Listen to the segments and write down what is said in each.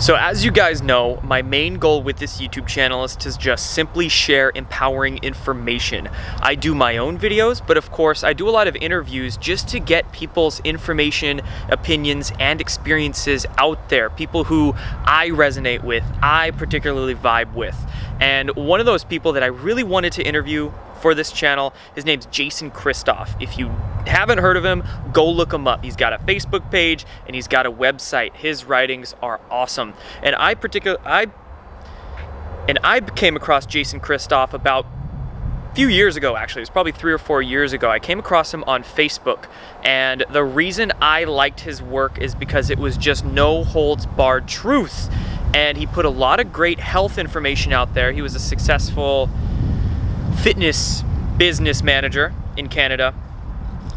So as you guys know, my main goal with this YouTube channel is to just simply share empowering information. I do my own videos, but of course I do a lot of interviews just to get people's information, opinions, and experiences out there. People who I resonate with, I particularly vibe with. And one of those people that I really wanted to interview for this channel, his name's Jason Christoff. If you haven't heard of him, go look him up. He's got a Facebook page and he's got a website. His writings are awesome. And I came across Jason Christoff about a few years ago, actually. It was probably 3 or 4 years ago. I came across him on Facebook, and the reason I liked his work is because it was just no holds barred truth. And he put a lot of great health information out there. He was a successful fitness business manager in Canada,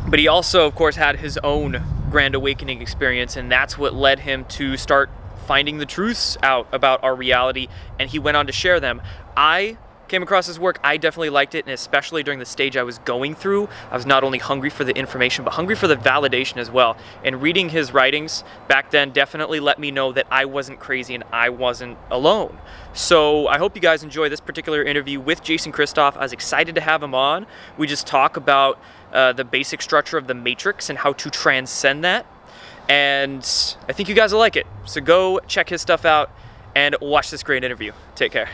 but he also of course had his own grand awakening experience, and that's what led him to start finding the truths out about our reality, and he went on to share them. I came across his work, I definitely liked it, and especially during the stage I was going through, I was not only hungry for the information, but hungry for the validation as well. And reading his writings back then definitely let me know that I wasn't crazy and I wasn't alone. So I hope you guys enjoy this particular interview with Jason Christoff. I was excited to have him on. We just talk about the basic structure of the matrix and how to transcend that. And I think you guys will like it. So go check his stuff out and watch this great interview. Take care.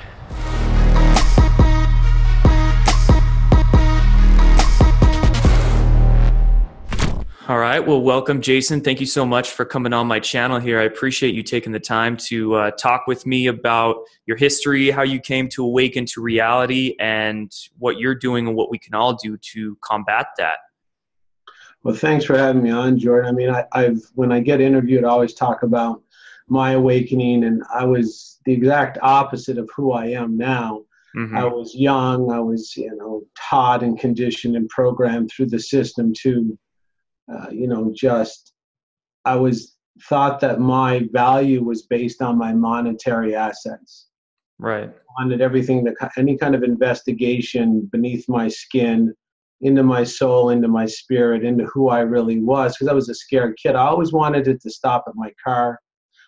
All right, well, welcome, Jason. Thank you so much for coming on my channel here. I appreciate you taking the time to talk with me about your history, how you came to awaken to reality, and what you're doing and what we can all do to combat that. Well, thanks for having me on, Jordan. I mean, when I get interviewed, I always talk about my awakening, and I was the exact opposite of who I am now. Mm-hmm. I was young. I was, taught and conditioned and programmed through the system to I was thought that my value was based on my monetary assets. Right. I wanted everything, any kind of investigation beneath my skin, into my soul, into my spirit, into who I really was, because I was a scared kid. I always wanted it to stop at my car.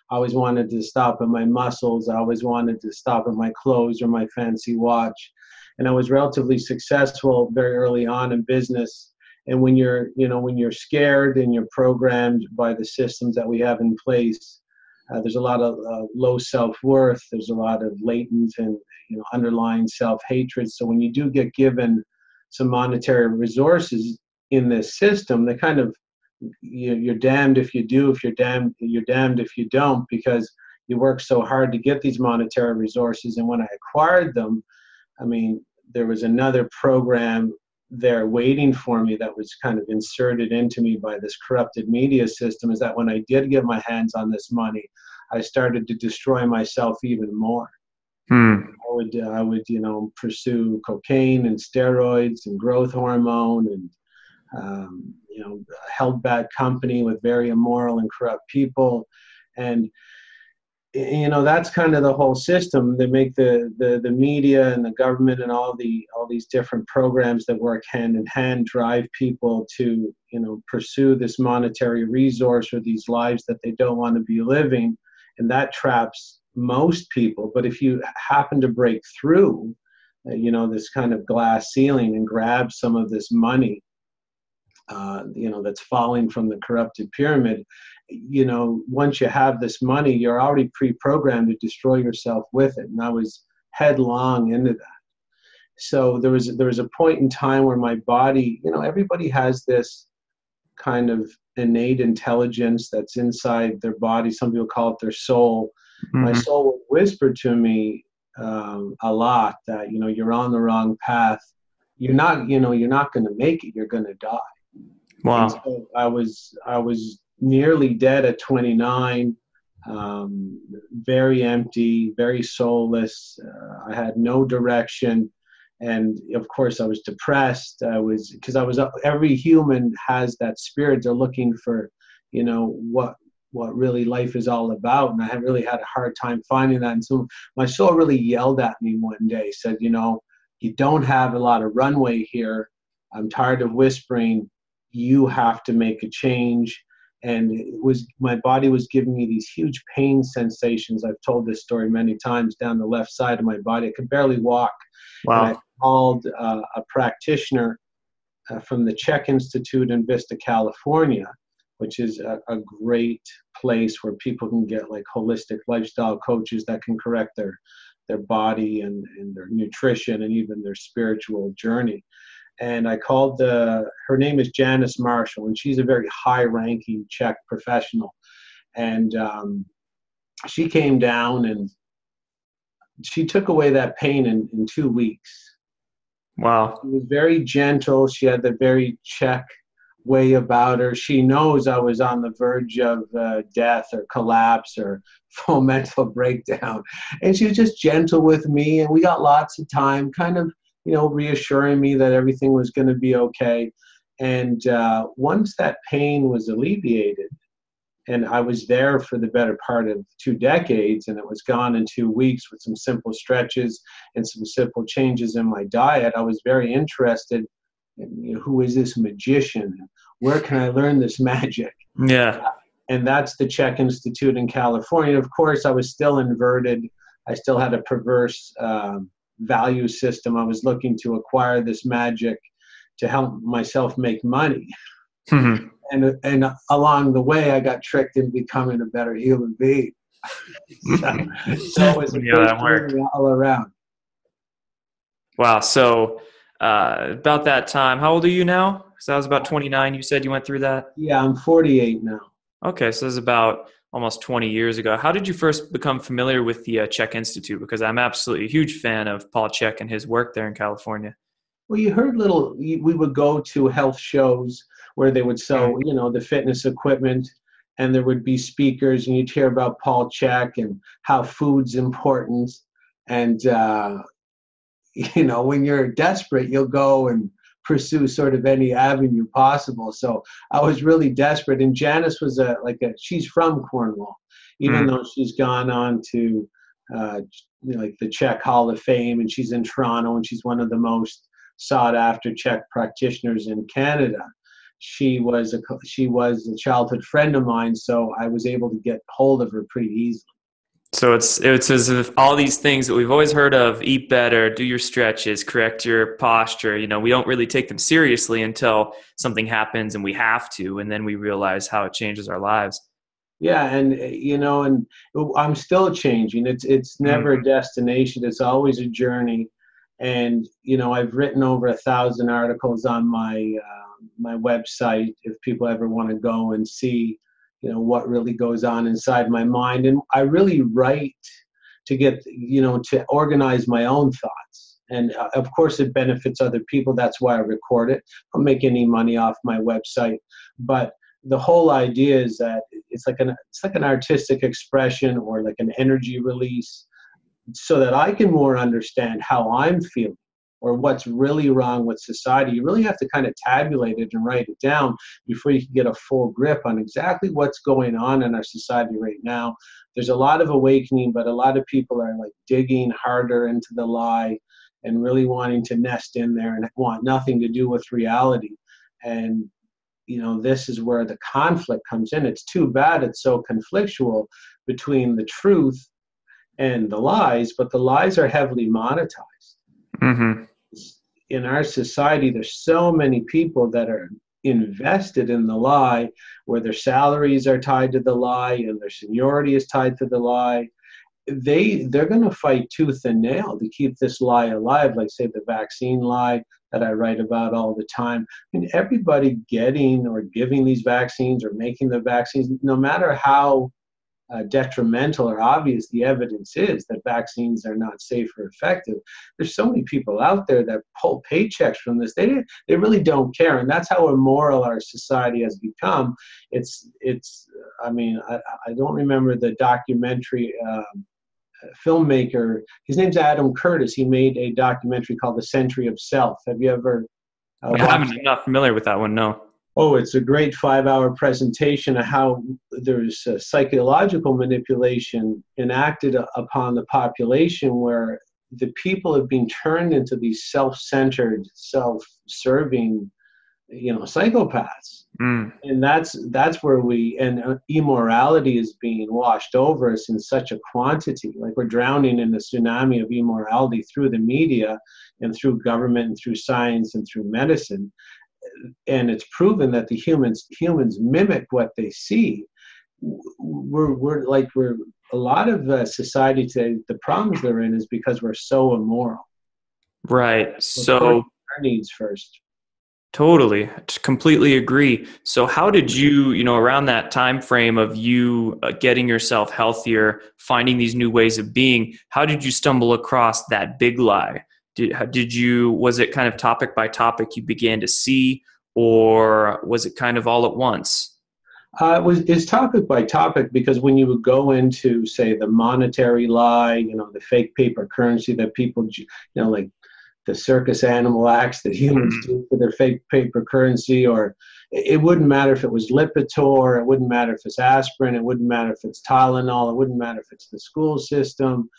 I always wanted to stop at my muscles. I always wanted to stop at my clothes or my fancy watch. And I was relatively successful very early on in business. And when you're scared and you're programmed by the systems that we have in place, there's a lot of low self-worth. There's a lot of latent and underlying self-hatred. So when you do get given some monetary resources in this system, they kind of you're damned if you do. If you're damned if you don't, because you work so hard to get these monetary resources. And when I acquired them, I mean, there was another program there waiting for me that was kind of inserted into me by this corrupted media system, is that when I did get my hands on this money, I started to destroy myself even more. I would pursue cocaine and steroids and growth hormone and held back company with very immoral and corrupt people. And that's kind of the whole system. They make the media and the government and all these different programs that work hand in hand drive people to pursue this monetary resource or these lives that they don't want to be living, and that traps most people. But if you happen to break through this kind of glass ceiling and grab some of this money that's falling from the corrupted pyramid, once you have this money, you're already pre-programmed to destroy yourself with it. And I was headlong into that. So there was a point in time where my body, everybody has this kind of innate intelligence that's inside their body. Some people call it their soul. Mm-hmm. My soul would whisper to me a lot that, you're on the wrong path. You're not going to make it. You're going to die. Wow. And so I was nearly dead at 29, very empty, very soulless. I had no direction. And of course I was depressed. Every human has that spirit. They're looking for, what really life is all about. And I really had a hard time finding that. And so my soul really yelled at me one day, said, you don't have a lot of runway here. I'm tired of whispering. You have to make a change. and my body was giving me these huge pain sensations. I've told this story many times, down the left side of my body. I could barely walk. And I Wow. called a practitioner from the Czech Institute in Vista, California, which is a great place where people can get like holistic lifestyle coaches that can correct their body and their nutrition and even their spiritual journey. And I called her name is Janice Marshall, and she's a very high-ranking Czech professional. And she came down and she took away that pain in 2 weeks. Wow. She was very gentle. She had the very Czech way about her. She knows I was on the verge of death or collapse or full mental breakdown. And she was just gentle with me. And we got lots of time, kind of, reassuring me that everything was going to be okay. And once that pain was alleviated, and I was there for the better part of 2 decades, and it was gone in 2 weeks with some simple stretches and some simple changes in my diet, I was very interested in, who is this magician? Where can I learn this magic? Yeah. And that's the Czech Institute in California. Of course, I was still inverted. I still had a perverse value system. I was looking to acquire this magic to help myself make money. Mhm. And along the way, I got tricked into becoming a better human being. So it was a Yeah, great that worked. journey all around. Wow. So about that time, how old are you now? Because I was about 29. You said you went through that. Yeah, I'm 48 now. Okay, so this is about almost 20 years ago. How did you first become familiar with the Czech Institute? Because I'm absolutely a huge fan of Paul Czech and his work there in California. Well, you heard we would go to health shows where they would sell, the fitness equipment, and there would be speakers, and you'd hear about Paul Czech and how food's important. And, when you're desperate, you'll go and pursue sort of any avenue possible. So I was really desperate. And Janice was she's from Cornwall, even though she's gone on to, like the Czech Hall of Fame, and she's in Toronto, and she's one of the most sought after Czech practitioners in Canada. She was a childhood friend of mine, so I was able to get hold of her pretty easily. So it's as if all these things that we've always heard of, eat better, do your stretches, correct your posture, we don't really take them seriously until something happens and we have to, and then we realize how it changes our lives. Yeah, and and I'm still changing. It's never a destination. It's always a journey. And I've written over 1,000 articles on my my website if people ever want to go and see what really goes on inside my mind. And I really write to get to organize my own thoughts. And of course it benefits other people. That's why I record it. I don't make any money off my website, but the whole idea is that it's like an artistic expression or like an energy release, so that I can more understand how I'm feeling or what's really wrong with society. You really have to kind of tabulate it and write it down before you can get a full grip on exactly what's going on in our society right now. There's a lot of awakening, but a lot of people are like digging harder into the lie and really wanting to nest in there and want nothing to do with reality. And this is where the conflict comes in. It's too bad it's so conflictual between the truth and the lies, but the lies are heavily monetized. Mm-hmm. In our society, there's so many people that are invested in the lie, where their salaries are tied to the lie and their seniority is tied to the lie. They're going to fight tooth and nail to keep this lie alive, like say the vaccine lie that I write about all the time. I mean, everybody getting or giving these vaccines or making the vaccines, no matter how detrimental or obvious the evidence is that vaccines are not safe or effective, there's so many people out there that pull paychecks from this. They really don't care, and that's how immoral our society has become. I don't remember the documentary filmmaker. His name's Adam Curtis. He made a documentary called The Century of Self. Have you ever watched I'm not familiar with that one, no. Oh, it's a great 5-hour presentation of how there's psychological manipulation enacted upon the population, where the people have been turned into these self-centered, self-serving psychopaths. And that's where immorality is being washed over us in such a quantity. Like, we're drowning in a tsunami of immorality through the media and through government and through science and through medicine. And it's proven that the humans mimic what they see. We're a lot of society today, the problems they're in is because we're so immoral. Right. So our needs first. Totally. Completely agree. So how did you, around that time frame of you getting yourself healthier, finding these new ways of being, how did you stumble across that big lie? Was it kind of topic by topic you began to see, or was it kind of all at once? It's topic by topic, because when you would go into, say, the monetary lie, the fake paper currency that people, like the circus animal acts that humans do for their fake paper currency, or it wouldn't matter if it was Lipitor, it wouldn't matter if it's aspirin, it wouldn't matter if it's Tylenol, it wouldn't matter if it's the school system.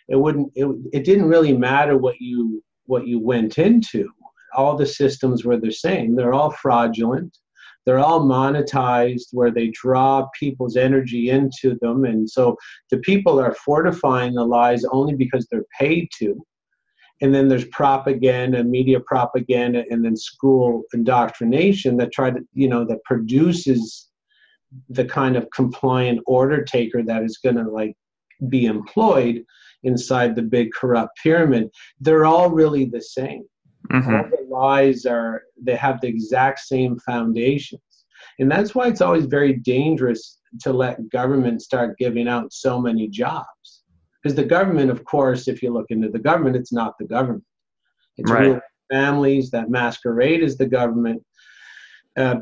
It didn't really matter what you went into. All the systems were the same. They're all fraudulent. They're all monetized, where they draw people's energy into them. And so the people are fortifying the lies only because they're paid to. And then there's propaganda, media propaganda, and then school indoctrination that that produces the kind of compliant order taker that is going to be employed inside the big corrupt pyramid. They're all really the same. All the lies they have the exact same foundations. And that's why it's always very dangerous to let government start giving out so many jobs. Because the government, of course, if you look into the government, it's not the government. It's real families that masquerade as the government,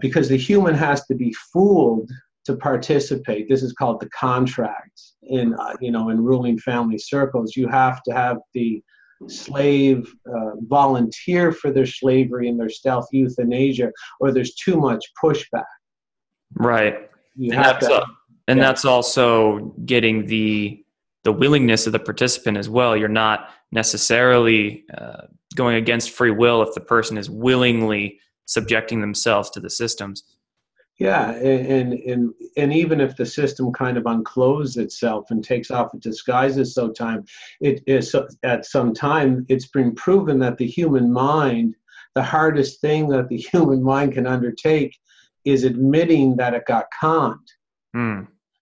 because the human has to be fooled to participate. This is called the contract in ruling family circles. You have to have the slave volunteer for their slavery and their stealth euthanasia, or there's too much pushback. Right. That's also getting the willingness of the participant as well. You're not necessarily going against free will if the person is willingly subjecting themselves to the systems. Yeah, and even if the system kind of uncloses itself and takes off its disguises at some time, it's been proven that the human mind, the hardest thing that the human mind can undertake is admitting that it got conned.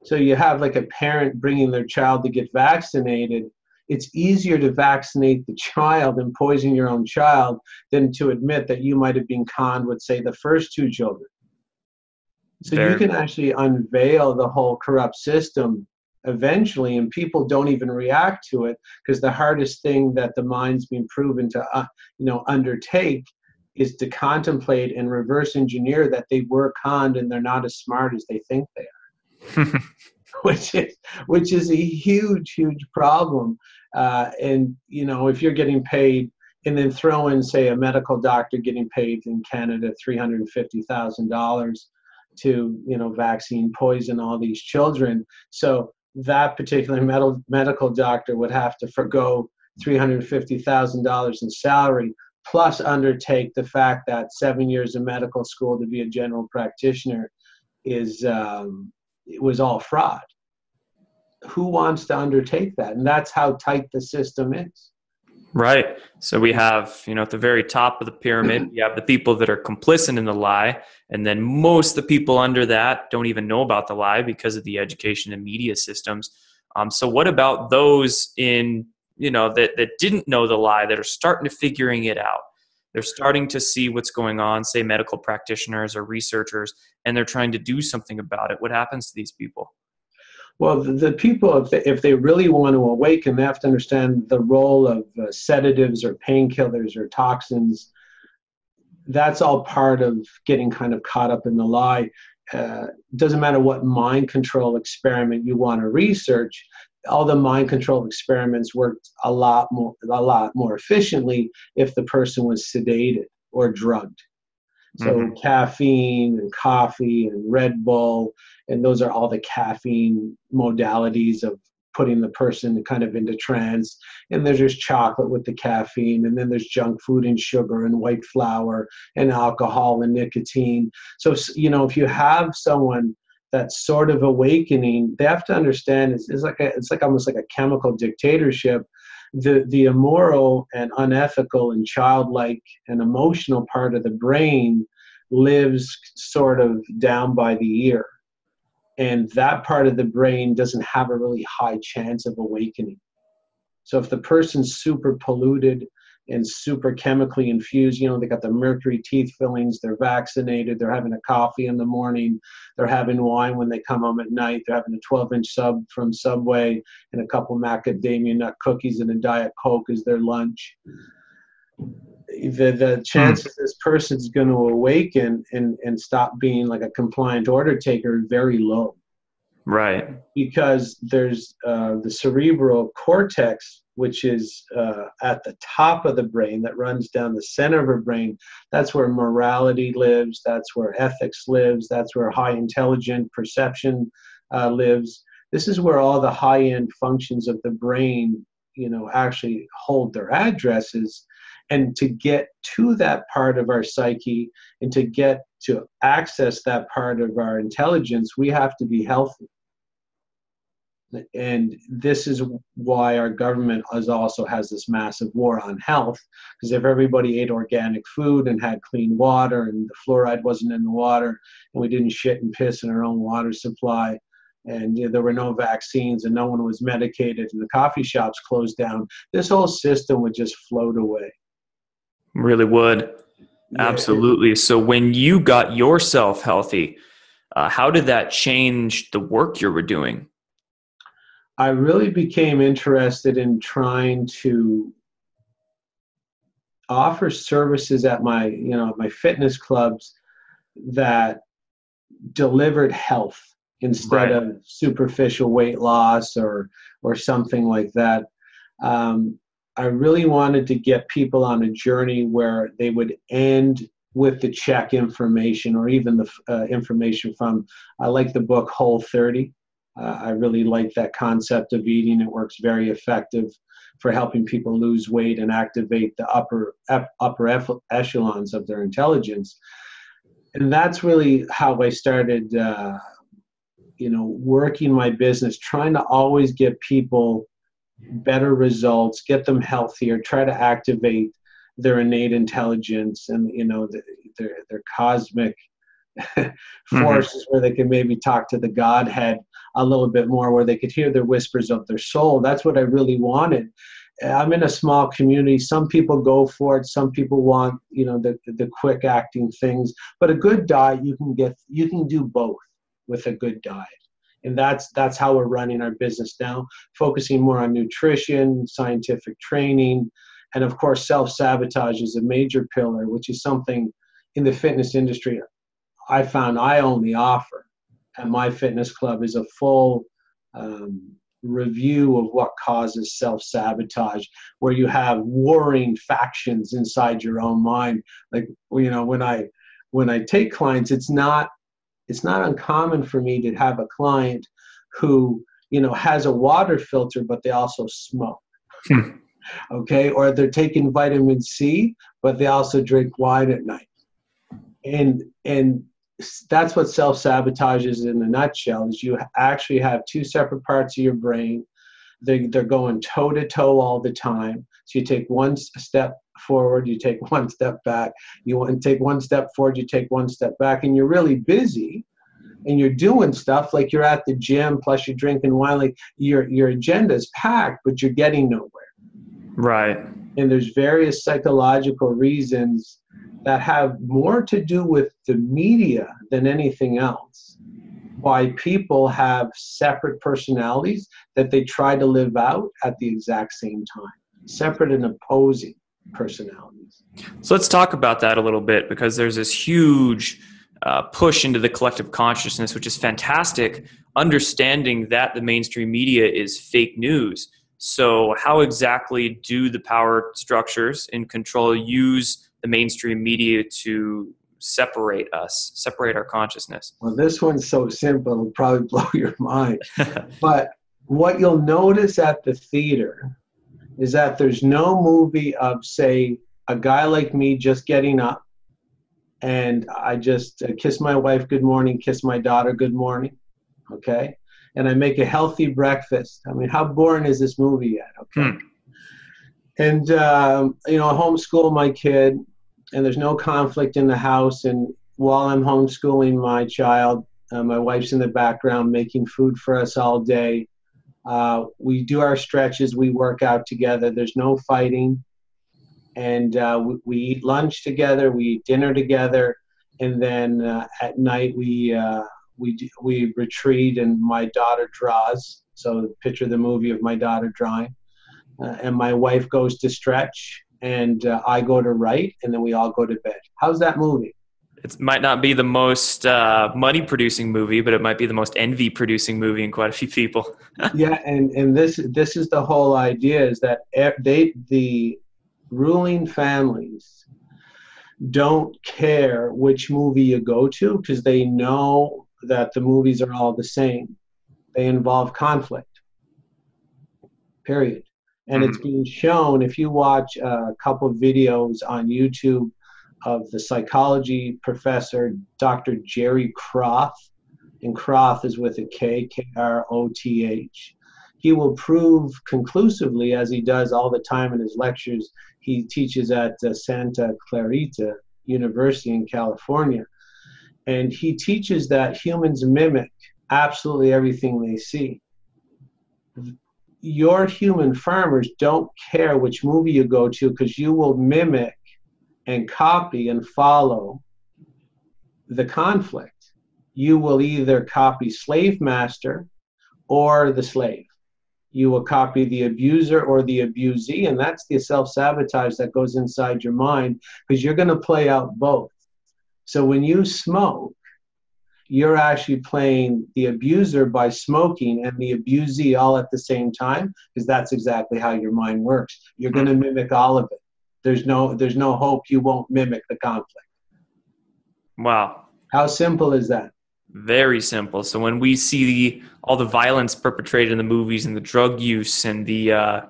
So you have a parent bringing their child to get vaccinated. It's easier to vaccinate the child and poison your own child than to admit that you might have been conned with, say, the first two children. So you can actually unveil the whole corrupt system eventually, and people don't even react to it, because the hardest thing that the mind's been proven to undertake is to contemplate and reverse engineer that they were conned and they're not as smart as they think they are. which is a huge problem. And if you're getting paid, and then throw in, say, a medical doctor getting paid in Canada $350,000 to vaccine poison all these children, so that particular medical doctor would have to forgo $350,000 in salary, plus undertake the fact that 7 years of medical school to be a general practitioner it was all fraud. Who wants to undertake that? And that's how tight the system is. Right. So we have, at the very top of the pyramid, you have the people that are complicit in the lie. And then most of the people under that don't even know about the lie because of the education and media systems. So what about those that didn't know the lie, that are starting to figuring it out? They're starting to see what's going on, say medical practitioners or researchers, and they're trying to do something about it. What happens to these people? Well, the people, if they really want to awaken, they have to understand the role of sedatives or painkillers or toxins. That's all part of getting kind of caught up in the lie. Doesn't matter what mind control experiment you want to research. All the mind control experiments worked a lot more efficiently if the person was sedated or drugged. So caffeine and coffee and Red Bull, and those are all the caffeine modalities of putting the person kind of into trance. And there's just chocolate with the caffeine, and then there's junk food and sugar and white flour and alcohol and nicotine. So, you know, if you have someone that's sort of awakening, they have to understand it's like almost like a chemical dictatorship. The immoral and unethical and childlike and emotional part of the brain lives sort of down by the ear. And that part of the brain doesn't have a really high chance of awakening. So if the person's super polluted and super chemically infused, you know, they got the mercury teeth fillings, they're vaccinated, they're having a coffee in the morning, they're having wine when they come home at night, they're having a 12-inch sub from Subway and a couple macadamia nut cookies and a Diet Coke as their lunch. The chances this person's going to awaken and stop being like a compliant order taker is very low. Right. Because there's the cerebral cortex, which is at the top of the brain that runs down the center of our brain. That's where morality lives. That's where ethics lives. That's where high intelligent perception lives. This is where all the high-end functions of the brain, you know, actually hold their addresses. And to get to that part of our psyche and to get to access that part of our intelligence, we have to be healthy. And this is why our government also has this massive war on health, because if everybody ate organic food and had clean water and the fluoride wasn't in the water and we didn't shit and piss in our own water supply, and there were no vaccines and no one was medicated and the coffee shops closed down, this whole system would just float away. Really would. Yeah. Absolutely. So when you got yourself healthy, how did that change the work you were doing? I really became interested in trying to offer services at my fitness clubs that delivered health instead of superficial weight loss or something like that. I really wanted to get people on a journey where they would end with the check information or even the information from, I like the book Whole30. I really like that concept of eating. It works very effective for helping people lose weight and activate the upper echelons of their intelligence. And that's really how I started, working my business, trying to always get people better results, get them healthier, try to activate their innate intelligence and, their cosmic forces where they can maybe talk to the Godhead a little bit more, where they could hear the whispers of their soul. That's what I really wanted. I'm in a small community. Some people go for it. Some people want, the quick acting things, but a good diet, you can do both with a good diet. And that's how we're running our business now, focusing more on nutrition, scientific training, and of course, self-sabotage is a major pillar, which is something in the fitness industry I found I only offer at my fitness club is a full review of what causes self-sabotage, where you have warring factions inside your own mind. Like, when I take clients, it's not uncommon for me to have a client who, has a water filter, but they also smoke. Okay. Or they're taking vitamin C, but they also drink wine at night. And that's what self-sabotage is in a nutshell, is you actually have two separate parts of your brain. They're going toe to toe all the time. So you take one step forward, you take one step back. You want to take one step forward, you take one step back, and you're really busy and you're doing stuff like you're at the gym, plus you're drinking wine. Like your agenda is packed, but you're getting nowhere. Right. And there's various psychological reasons that have more to do with the media than anything else, why people have separate personalities that they try to live out at the exact same time, separate and opposing personalities. So let's talk about that a little bit, because there's this huge push into the collective consciousness, which is fantastic, understanding that the mainstream media is fake news. So how exactly do the power structures in control use the mainstream media to separate our consciousness? Well, this one's so simple, it'll probably blow your mind. But What you'll notice at the theater is that there's no movie of, say, a guy like me just getting up and I just kiss my wife good morning, kiss my daughter good morning, okay? And I make a healthy breakfast. I mean, how boring is this movie yet, okay? And, you know, I homeschool my kid, and there's no conflict in the house. And while I'm homeschooling my child, my wife's in the background making food for us all day. We do our stretches, we work out together. There's no fighting. And we eat lunch together, we eat dinner together. And then at night we retreat and my daughter draws. So picture the movie of my daughter drawing. And my wife goes to stretch, and I go to write, and then we all go to bed. How's that movie? It might not be the most money-producing movie, but it might be the most envy-producing movie in quite a few people. Yeah, and this is the whole idea, is that the ruling families don't care which movie you go to because they know that the movies are all the same. They involve conflict, period. And it's being shown, if you watch a couple of videos on YouTube of the psychology professor, Dr. Jerry Croth, and Croth is with a K, K-R-O-T-H. He will prove conclusively, as he does all the time in his lectures. He teaches at Santa Clarita University in California. And he teaches that humans mimic absolutely everything they see. Your human farmers don't care which movie you go to because you will mimic and copy and follow the conflict. You will either copy slave master or the slave. You will copy the abuser or the abusee, and that's the self-sabotage that goes inside your mind because you're going to play out both. So when you smoke, you're actually playing the abuser by smoking and the abusee all at the same time, because that's exactly how your mind works. You're going to mimic all of it. There's no hope you won't mimic the conflict. Wow. How simple is that? Very simple. So when we see all the violence perpetrated in the movies and the drug use and the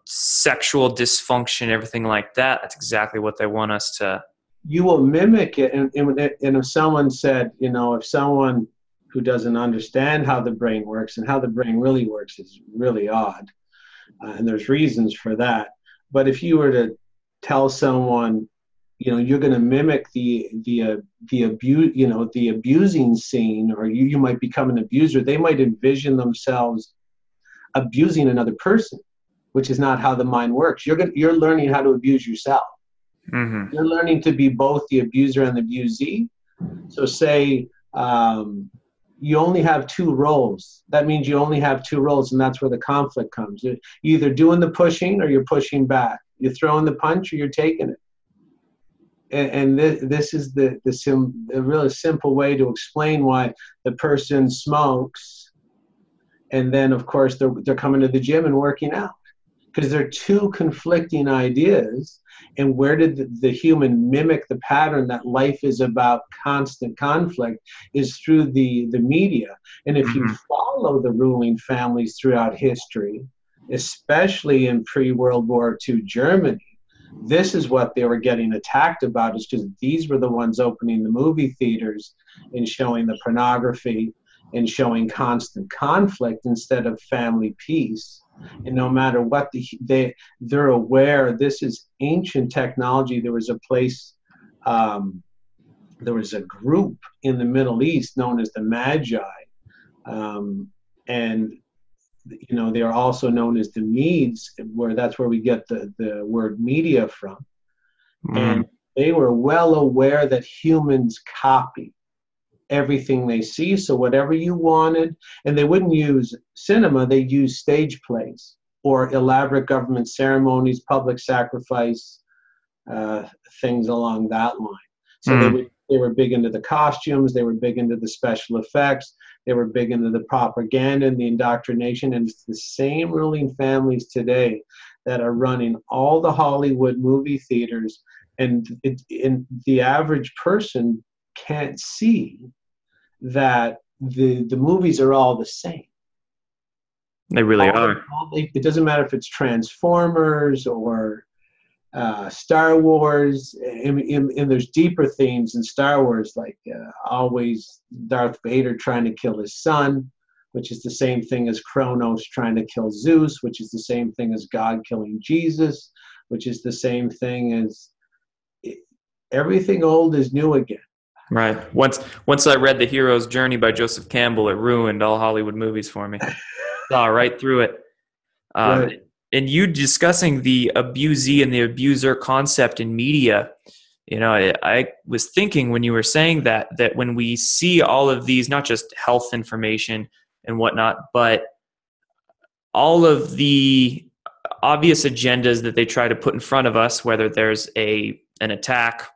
sexual dysfunction, everything like that, that's exactly what they want us to. You will mimic it. And if someone said, if someone who doesn't understand how the brain works, and how the brain really works is really odd, and there's reasons for that. But if you were to tell someone, you're going to mimic the abuse, the abusing scene, or you might become an abuser, they might envision themselves abusing another person, which is not how the mind works. You're learning how to abuse yourself. Mm-hmm. You're learning to be both the abuser and the abusee. So say you only have two roles. That means you only have two roles, and that's where the conflict comes. You're either doing the pushing or you're pushing back. You're throwing the punch or you're taking it. And this is the really simple way to explain why the person smokes, and then of course they're coming to the gym and working out, because they're two conflicting ideas. And where did the human mimic the pattern that life is about constant conflict is through the media. And if you follow the ruling families throughout history, especially in pre-World War II Germany, this is what they were getting attacked about, is because these were the ones opening the movie theaters and showing the pornography and showing constant conflict instead of family peace. And no matter what they're aware, this is ancient technology. There was a place, there was a group in the Middle East known as the Magi, and they are also known as the Medes, that's where we get the word media from. And they were well aware that humans copy everything they see. So whatever you wanted, and they wouldn't use cinema, they used stage plays or elaborate government ceremonies, public sacrifice, things along that line. So they were big into the costumes, they were big into the special effects, they were big into the propaganda and the indoctrination. And it's the same ruling families today that are running all the Hollywood movie theaters, and the average person can't see that the movies are all the same. They really are. It doesn't matter if it's Transformers or Star Wars, and there's deeper themes in Star Wars, like always Darth Vader trying to kill his son, which is the same thing as Kronos trying to kill Zeus, which is the same thing as God killing Jesus, which is the same thing as everything old is new again. Right. Once I read The Hero's Journey by Joseph Campbell, it ruined all Hollywood movies for me. Saw right through it. Right. And you discussing the abusee and the abuser concept in media, I was thinking when you were saying that when we see all of these, not just health information and whatnot, but all of the obvious agendas that they try to put in front of us, whether there's an attack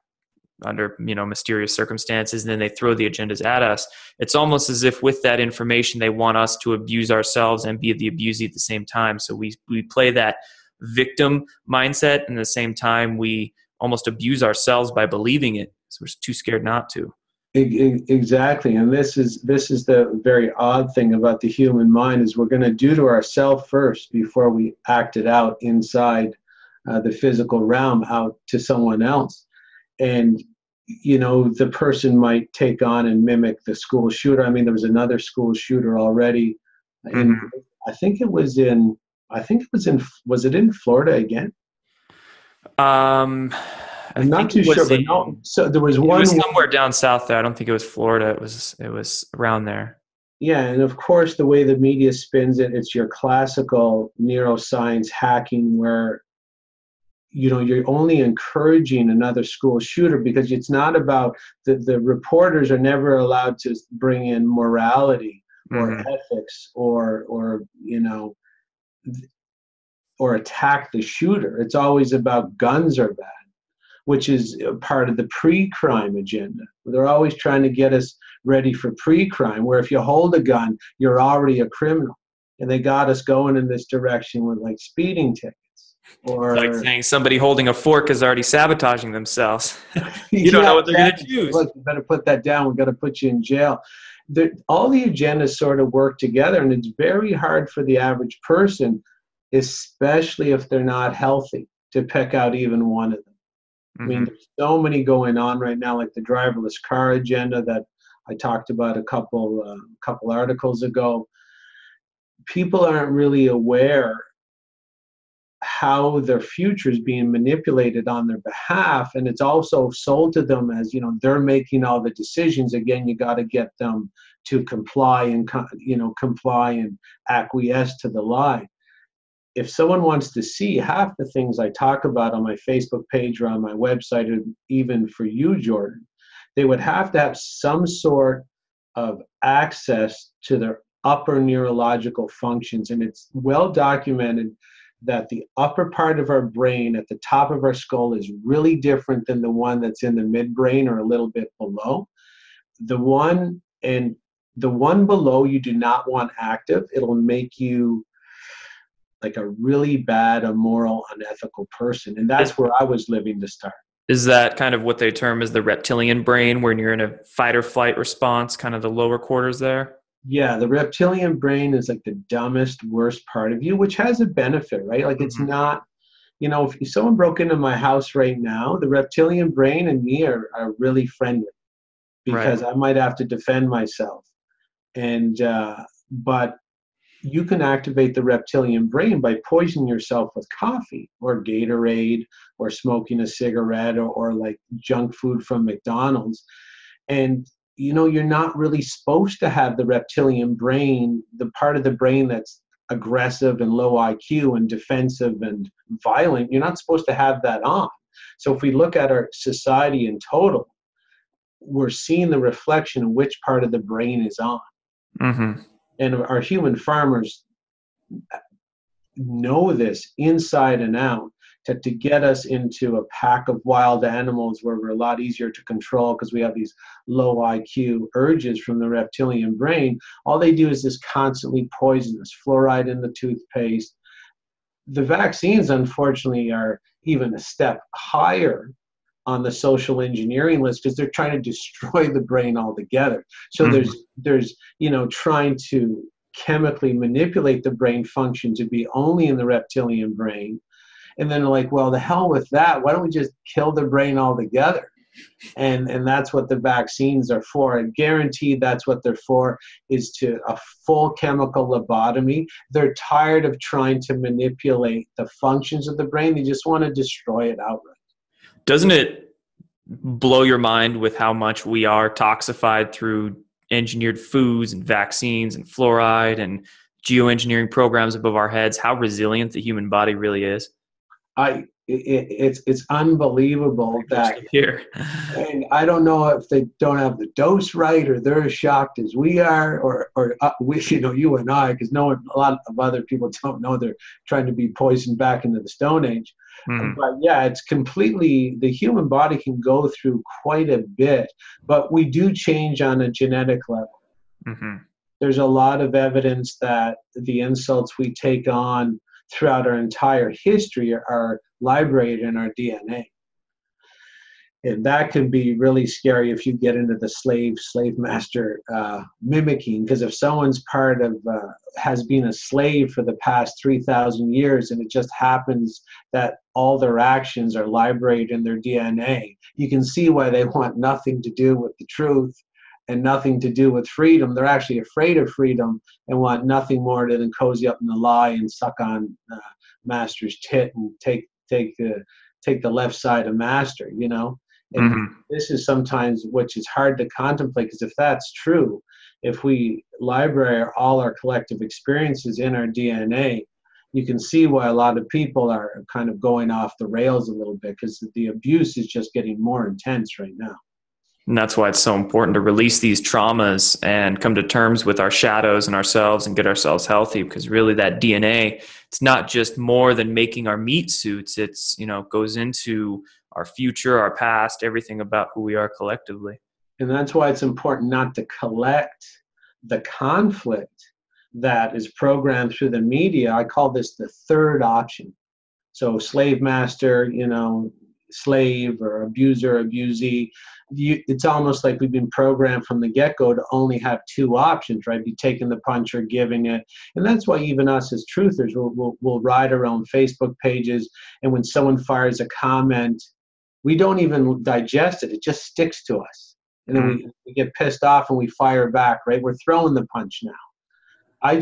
under mysterious circumstances, and then they throw the agendas at us. It's almost as if with that information they want us to abuse ourselves and be the abusee at the same time. So we play that victim mindset, and at the same time we almost abuse ourselves by believing it. So we're too scared not to. Exactly. And this is the very odd thing about the human mind, is we're going to do to ourselves first before we act it out inside the physical realm out to someone else. And, the person might take on and mimic the school shooter. I mean, there was another school shooter already. And was it in Florida again? I'm not too sure, but no. So there was one. It was somewhere down south there. I don't think it was Florida. It was around there. Yeah, and of course, the way the media spins it, it's your classical neuroscience hacking where you're only encouraging another school shooter, because it's not about the reporters are never allowed to bring in morality or ethics or attack the shooter. It's always about guns are bad, which is part of the pre-crime agenda. They're always trying to get us ready for pre-crime, where if you hold a gun, you're already a criminal. And they got us going in this direction with like speeding tickets. Or it's like saying somebody holding a fork is already sabotaging themselves. You don't know what they're going to choose. Look, you better put that down. We've got to put you in jail. All the agendas sort of work together, and it's very hard for the average person, especially if they're not healthy, to pick out even one of them. I mean, there's so many going on right now, like the driverless car agenda that I talked about a couple articles ago. People aren't really aware how their future is being manipulated on their behalf, and it's also sold to them as they're making all the decisions. Again, you got to get them to comply and acquiesce to the lie. If someone wants to see half the things I talk about on my Facebook page or on my website, or even for you, Jordan, they would have to have some sort of access to their upper neurological functions. And it's well documented that the upper part of our brain at the top of our skull is really different than the one that's in the midbrain or a little bit below. The one below you do not want active. It'll make you like a really bad, immoral, unethical person. And that's where I was living to start. Is that kind of what they term as the reptilian brain, when you're in a fight or flight response, kind of the lower quarters there? Yeah, the reptilian brain is like the dumbest, worst part of you, which has a benefit, right? Like it's not, if someone broke into my house right now, the reptilian brain and me are really friendly, because I might have to defend myself. And, but you can activate the reptilian brain by poisoning yourself with coffee or Gatorade or smoking a cigarette or like junk food from McDonald's. And you're not really supposed to have the reptilian brain, the part of the brain that's aggressive and low IQ and defensive and violent. You're not supposed to have that on. So if we look at our society in total, we're seeing the reflection of which part of the brain is on. And our human farmers know this inside and out, to get us into a pack of wild animals where we're a lot easier to control because we have these low IQ urges from the reptilian brain. All they do is just constantly poison us. Fluoride in the toothpaste. The vaccines, unfortunately, are even a step higher on the social engineering list, because they're trying to destroy the brain altogether. So there's trying to chemically manipulate the brain function to be only in the reptilian brain. And then they're like, well, the hell with that. Why don't we just kill the brain altogether? And that's what the vaccines are for. I guarantee that's what they're for, is to a full chemical lobotomy. They're tired of trying to manipulate the functions of the brain. They just want to destroy it outright. Doesn't it blow your mind with how much we are toxified through engineered foods and vaccines and fluoride and geoengineering programs above our heads, how resilient the human body really is? It's unbelievable that here. And I don't know if they don't have the dose right, or they're as shocked as we are, or we, you and I, because a lot of other people don't know they're trying to be poisoned back into the Stone Age. But yeah, it's completely, the human body can go through quite a bit, but we do change on a genetic level. There's a lot of evidence that the insults we take on throughout our entire history are librated in our DNA. And that can be really scary if you get into the slave master mimicking, because if someone's has been a slave for the past 3,000 years, and it just happens that all their actions are librated in their DNA, you can see why they want nothing to do with the truth and nothing to do with freedom. They're actually afraid of freedom and want nothing more than cozy up in the lie and suck on master's tit and take the left side of master, And this is sometimes which is hard to contemplate, because if that's true, if we library all our collective experiences in our DNA, you can see why a lot of people are kind of going off the rails a little bit, because the abuse is just getting more intense right now. And that's why it's so important to release these traumas and come to terms with our shadows and ourselves and get ourselves healthy, because really that DNA, it's not just more than making our meat suits. It's, goes into our future, our past, everything about who we are collectively. And that's why it's important not to collect the conflict that is programmed through the media. I call this the third option. So slave master, slave, or abuser, abusee. It's almost like we've been programmed from the get-go to only have two options, right? Be taking the punch or giving it. And that's why even us as truthers will ride our own Facebook pages, and when someone fires a comment, we don't even digest it. It just sticks to us. And then we get pissed off and we fire back, right? We're throwing the punch now.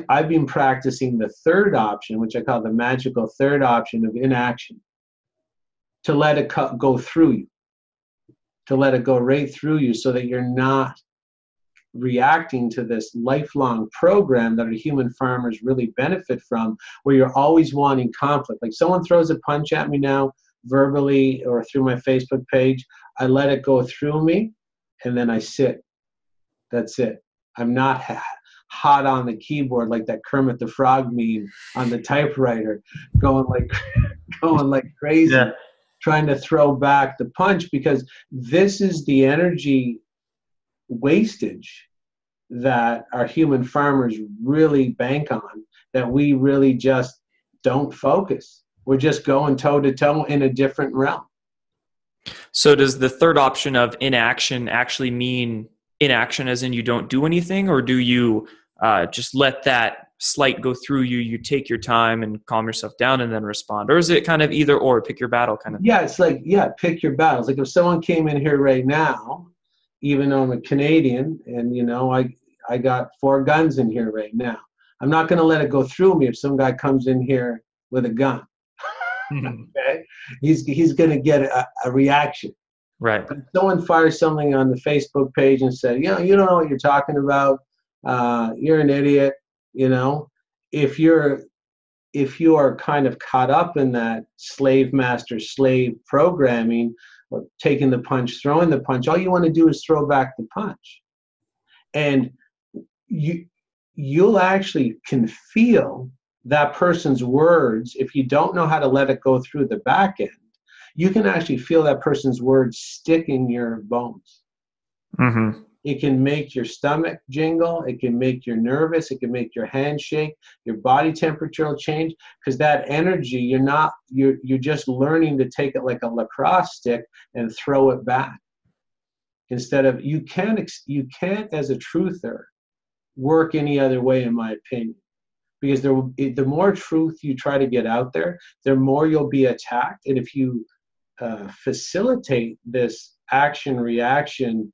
I've been practicing the third option, which I call the magical third option of inaction, to let it go through you, to let it go right through you, so that you're not reacting to this lifelong program that our human farmers really benefit from, where you're always wanting conflict. Like someone throws a punch at me now, verbally or through my Facebook page, I let it go through me, and then I sit. That's it. I'm not hot on the keyboard like that Kermit the Frog meme on the typewriter, going like crazy, trying to throw back the punch, because this is the energy wastage that our human farmers really bank on, that we really just don't focus. We're just going toe-to-toe in a different realm. So does the third option of inaction actually mean inaction as in you don't do anything, or do you just let that slight go through you, you take your time and calm yourself down and then respond? Or is it kind of either or, pick your battle kind of thing? Yeah, it's like, pick your battles. Like if someone came in here right now, even though I'm a Canadian and, I got 4 guns in here right now, I'm not going to let it go through me if some guy comes in here with a gun. Okay, he's going to get a reaction. Right. If someone fires something on the Facebook page and said, you don't know what you're talking about. You're an idiot. If you are kind of caught up in that slave master slave programming, or taking the punch, throwing the punch, all you want to do is throw back the punch, and you'll actually can feel that person's words. If you don't know how to let it go through the back end, you can actually feel that person's words stick in your bones. It can make your stomach jingle. It can make you nervous. It can make your hands shake. Your body temperature will change, because that energy, you're just learning to take it like a lacrosse stick and throw it back. Instead of, you can't as a truther work any other way, in my opinion. Because the more truth you try to get out there, the more you'll be attacked. And if you facilitate this action-reaction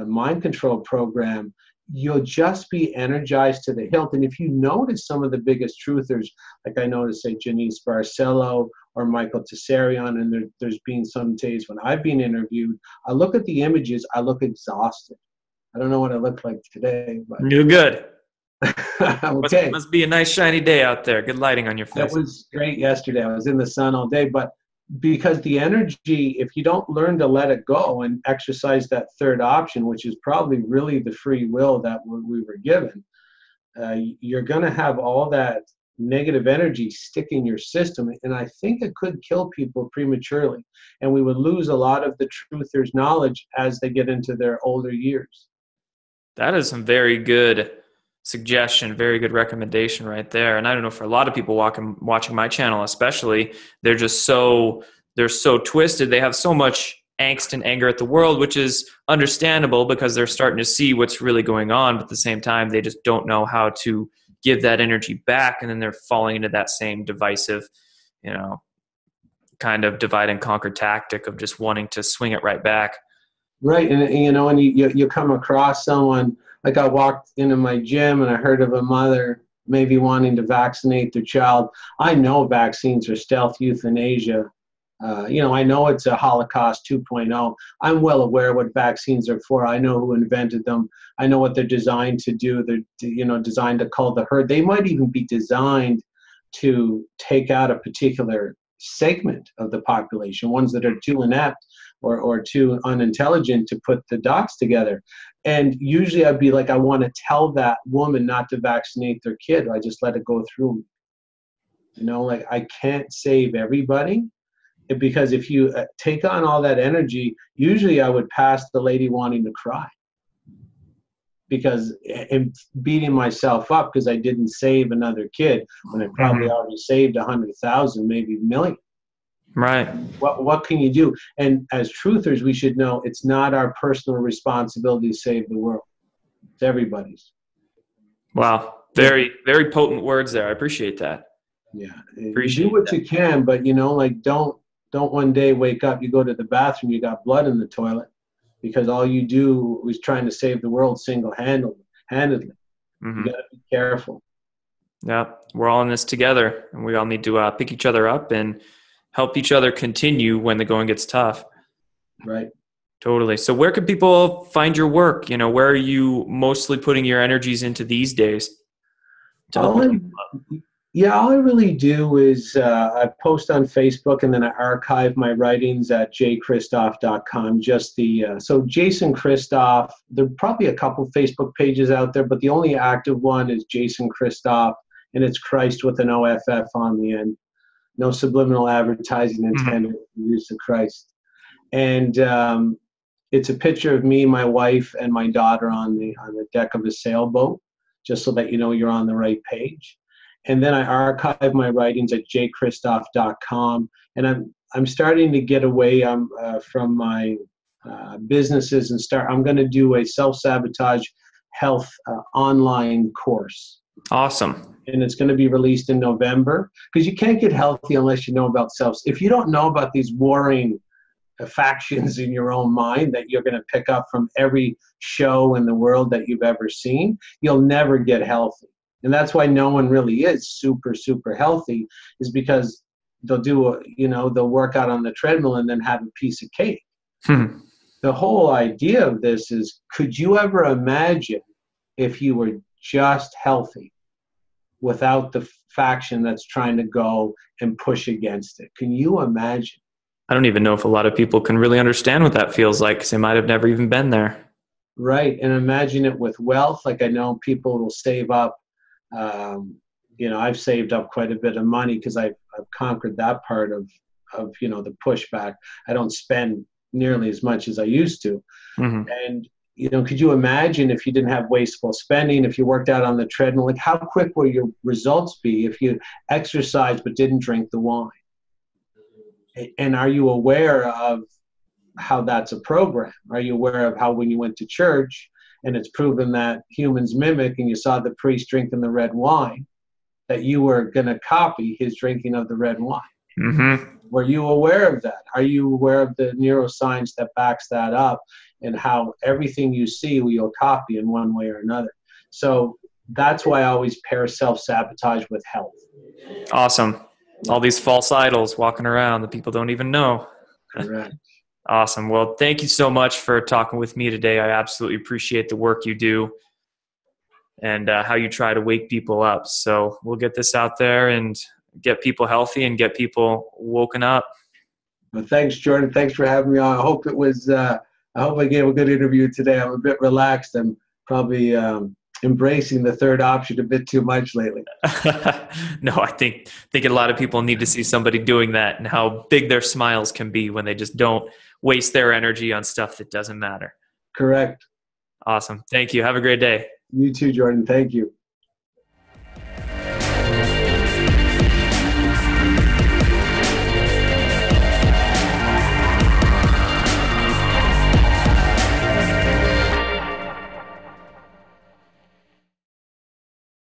mind control program, you'll just be energized to the hilt. And if you notice some of the biggest truthers, like I noticed, say, Janice Barcelo or Michael Tessarion, and there's been some days when I've been interviewed, I look at the images, I look exhausted. I don't know what I look like today, but you're good. okay. Must be a nice shiny day out there. Good lighting on your face. It was great yesterday. I was in the sun all day, but because the energy, if you don't learn to let it go and exercise that third option, which is probably really the free will that we were given, you're going to have all that negative energy stick in your system. And I think it could kill people prematurely. And we would lose a lot of the truthers' knowledge as they get into their older years. That is some very good suggestion, very good recommendation right there. And I don't know, for a lot of people watching my channel especially, they're so twisted. They have so much angst and anger at the world, which is understandable because they're starting to see what's really going on. But at the same time, they just don't know how to give that energy back. And then they're falling into that same divisive, kind of divide and conquer tactic of just wanting to swing it right back. Right. And you come across someone, like I walked into my gym and I heard of a mother maybe wanting to vaccinate their child. I know vaccines are stealth euthanasia. I know it's a Holocaust 2.0. I'm well aware what vaccines are for. I know who invented them. I know what they're designed to do. They're, designed to cull the herd. They might even be designed to take out a particular segment of the population, ones that are too inept or too unintelligent to put the dots together. And usually I'd be like, I want to tell that woman not to vaccinate their kid. I just let it go through me. I can't save everybody, because if you take on all that energy, usually I would pass the lady wanting to cry because I'm beating myself up because I didn't save another kid when I probably already saved 100,000, maybe a million. Right. What can you do? And as truthers, we should know it's not our personal responsibility to save the world. It's everybody's. Wow. Very, very potent words there. I appreciate that. Yeah. You do what you can, but don't one day wake up, you go to the bathroom, you got blood in the toilet because all you do was trying to save the world single-handedly. You got to be careful. Yeah. We're all in this together, and we all need to pick each other up and help each other continue when the going gets tough. Right. Totally. So where can people find your work? Where are you mostly putting your energies into these days? All I really do is I post on Facebook and then I archive my writings at jchristoff.com. So Jason Christoff, there are probably a couple Facebook pages out there, but the only active one is Jason Christoff, and it's Christ with an OFF on the end. No subliminal advertising intended to use the Christ. And it's a picture of me, my wife, and my daughter on the deck of a sailboat, just so that you're on the right page. And then I archive my writings at jchristoff.com. And I'm starting to get away from my businesses and I'm going to do a self-sabotage health online course. Awesome. And it's going to be released in November, because you can't get healthy unless you know about if you don't know about these warring factions in your own mind that you're going to pick up from every show in the world that you've ever seen, you'll never get healthy. And that's why no one really is super, super healthy, is because they'll they'll work out on the treadmill and then have a piece of cake. The whole idea of this is, could you ever imagine if you were just healthy without the faction that's trying to go and push against it? Can you imagine? I don't even know if a lot of people can really understand what that feels like, because they might have never even been there. Right. And imagine it with wealth. Like, I know people will save up. I've saved up quite a bit of money because I've conquered that part of the pushback. I don't spend nearly as much as I used to. And could you imagine if you didn't have wasteful spending, if you worked out on the treadmill, like how quick will your results be if you exercised but didn't drink the wine? And are you aware of how that's a program? Are you aware of how when you went to church and it's proven that humans mimic, and you saw the priest drinking the red wine, that you were going to copy his drinking of the red wine. Mm-hmm. Were you aware of that? Are you aware of the neuroscience that backs that up, and how everything you see you'll copy in one way or another? So that's why I always pair self-sabotage with health. Awesome. All these false idols walking around that people don't even know. Correct. Awesome. Well, thank you so much for talking with me today. I absolutely appreciate the work you do and how you try to wake people up. So we'll get this out there and get people healthy and get people woken up. Well, thanks, Jordan. Thanks for having me on. I hope it was. I hope I gave a good interview today. I'm a bit relaxed. I'm probably embracing the third option a bit too much lately. No, I think a lot of people need to see somebody doing that and how big their smiles can be when they just don't waste their energy on stuff that doesn't matter. Correct. Awesome. Thank you. Have a great day. You too, Jordan. Thank you.